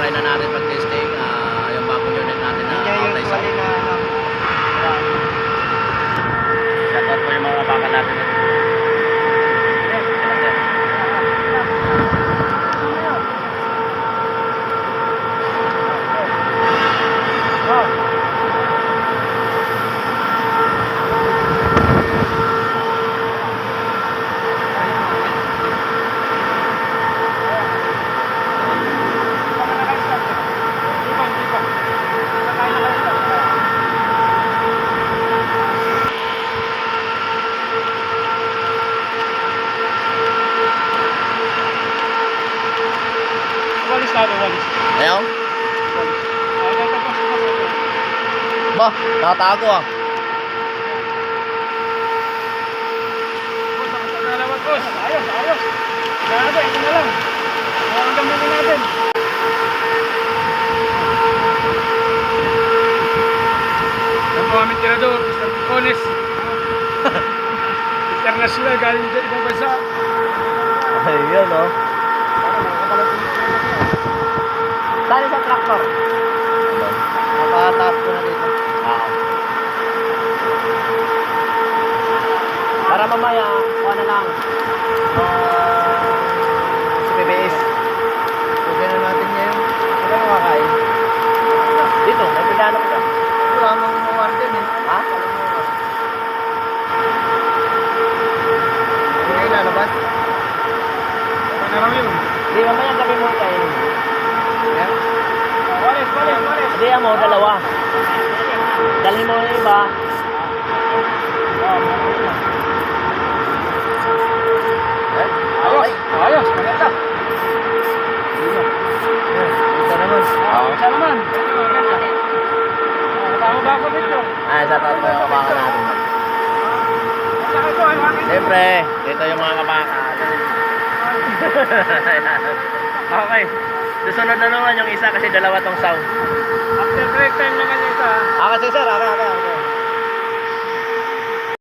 try na natin pag-testing yung bagong unit natin na outright sound. Shoutout po yung mga baka natin. Ayaw? Ba, nakatago ah. Ayos. Grabe, ito na lang. Ang gamitin natin. Ang po aming tirador, Mr. Picones. International, galing dyan ibang bansa. Ayun oh. Saan sa tractor? Napatap ko na dito. Para mamaya, kuha na lang. Sa PBS. Pwede na natin ngayon. Wala nang makain. Dito, may pinano ko dyan. Wala mong mawar dyan eh. Ha? Hindi kayo lalabas? Ano lang yun? Hindi, mamaya gabi mo kayo. Yan. Walis. Hindi mo, dalawa. Dalhin mo yung iba. Ayos, maganda. Ito naman. Isa naman. Kasama ba ako dito? Sa taas po yung kabaka natin. Siyempre, ito yung mga kabaka. Okay. Susunod na naman yung isa kasi dalawa tong sound. After break time naman yung isa. Kasi sir, okay.